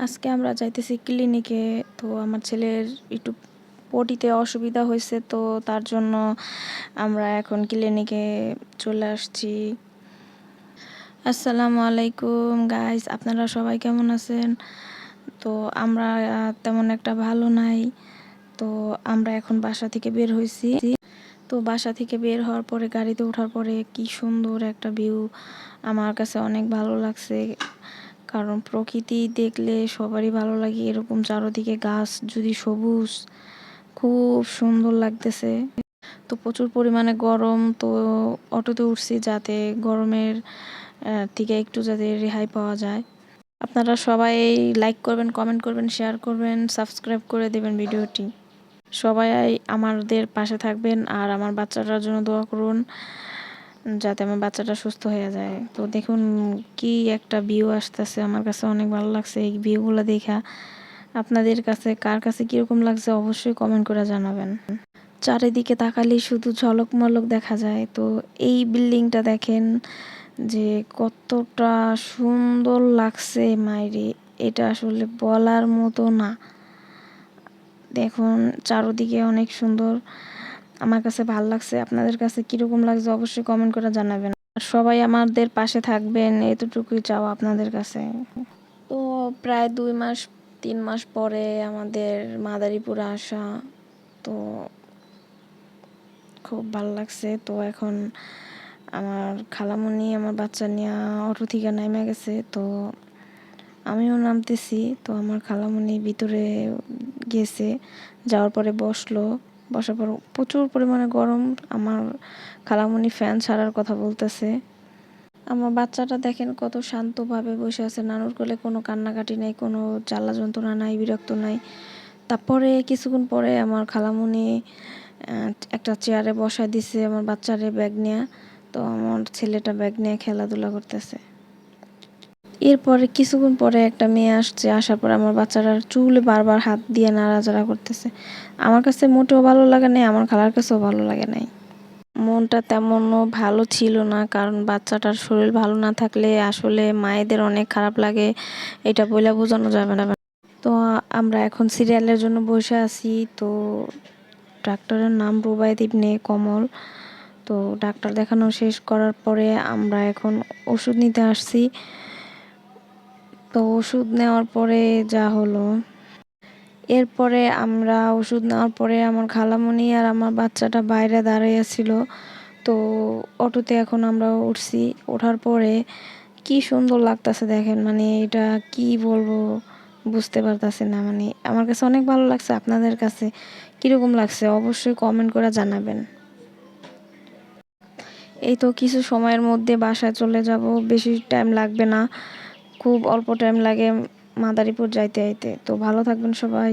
আজকে আমরা যাইতেছি ক্লিনিকে। তো আমার ছেলের একটু পটিতে অসুবিধা হয়েছে, তো তার জন্য আমরা এখন ক্লিনিকে চলে আসছি। আসসালামু আলাইকুম গাইস, আপনারা সবাই কেমন আছেন? তো আমরা তেমন একটা ভালো নাই। তো আমরা এখন বাসা থেকে বের হয়েছি। তো বাসা থেকে বের হওয়ার পরে গাড়িতে ওঠার পরে কি সুন্দর একটা ভিউ, আমার কাছে অনেক ভালো লাগছে। কারণ প্রকৃতি দেখলে সবারই ভালো লাগে, এরকম চারদিকে গাছ যদি সবুজ, খুব সুন্দর লাগতেছে। তো প্রচুর পরিমাণে গরম, তো অটোতে উঠছি যাতে গরমের থেকে একটু যাতে রেহাই পাওয়া যায়। আপনারা সবাই লাইক করবেন, কমেন্ট করবেন, শেয়ার করবেন, সাবস্ক্রাইব করে দেবেন ভিডিওটি। সবাই আমাদের পাশে থাকবেন আর আমার বাচ্চাটার জন্য দোয়া করুন যাতে আমার বাচ্চাটা সুস্থ হয়ে যায়। তো দেখুন কি একটা ভিউ আসতেছে, আমার কাছে অনেক ভালো লাগছে এই ভিউগুলো দেখা। আপনাদের কাছে কার কাছে কীরকম লাগছে অবশ্যই কমেন্ট করে জানাবেন। চারিদিকে তাকালেই শুধু ঝলক মলক দেখা যায়। তো এই বিল্ডিংটা দেখেন যে কতটা সুন্দর লাগছে মাইরে, এটা আসলে বলার মতো না। দেখুন চারদিকে অনেক সুন্দর, আমার কাছে ভালো লাগছে। আপনাদের কাছে কীরকম লাগছে অবশ্যই কমেন্ট করে জানাবেন। আর সবাই আমাদের পাশে থাকবেন, এতটুকুই চাওয়া আপনাদের কাছে। তো প্রায় 2-3 মাস পরে আমাদের মাদারীপুরে আসা, তো খুব ভালো লাগছে। তো এখন আমার খালামণি আমার বাচ্চা নিয়ে অটো থেকে নেমে গেছে, তো আমিও নামতেছি। তো আমার খালামণি ভিতরে গেছে, যাওয়ার পরে বসার পর প্রচুর পরিমাণে গরম। আমার খালামণি ফ্যান ছাড়ার কথা বলতেছে। আমার বাচ্চাটা দেখেন কত শান্তভাবে বসে আছে নানুর কোলে, কোনো কান্নাকাটি নেই, কোনো জ্বালা যন্ত্রণা নাই, বিরক্ত নাই। তারপরে কিছুক্ষণ পরে আমার খালামণি একটা চেয়ারে বসায় দিছে আমার বাচ্চারে ব্যাগ নিয়ে। তো আমার ছেলেটা ব্যাগ নিয়ে খেলাধুলা করতেছে। এরপরে কিছুক্ষণ পরে একটা মেয়ে আসছে, আসার পর আমার বাচ্চাটার চুলে বারবার হাত দিয়ে নাড়াচাড়া করতেছে। আমার কাছে মোটেও ভালো লাগে নাই, আমার খালার কাছেও ভালো লাগে নাই। মনটা তেমনও ভালো ছিল না, কারণ বাচ্চাটার শরীর ভালো না থাকলে আসলে মায়েদের অনেক খারাপ লাগে, এটা বলে বোঝানো যাবে না। তো আমরা এখন সিরিয়ালের জন্য বসে আছি। তো ডাক্তারের নাম রুবায়েত ইবনে কমল। তো ডাক্তার দেখানো শেষ করার পরে আমরা এখন ওষুধ নিতে আসছি। তো ওষুধ নেওয়ার পরে যা হলো, এরপরে আমরা ওষুধ নেওয়ার পরে আমার খালামণি আর আমার বাচ্চাটা বাইরে দাঁড়িয়েছিল। তো অটোতে এখন আমরা উঠছি, ওঠার পরে কি সুন্দর লাগতেছে দেখেন, মানে এটা কি বলবো বুঝতে পারতেছি না। মানে আমার কাছে অনেক ভালো লাগছে। আপনাদের কাছে কীরকম লাগছে অবশ্যই কমেন্ট করে জানাবেন। এই তো কিছু সময়ের মধ্যে বাসায় চলে যাব, বেশি টাইম লাগবে না, খুব অল্প টাইম লাগে মাদারীপুর যাইতে। তো ভালো থাকবেন সবাই।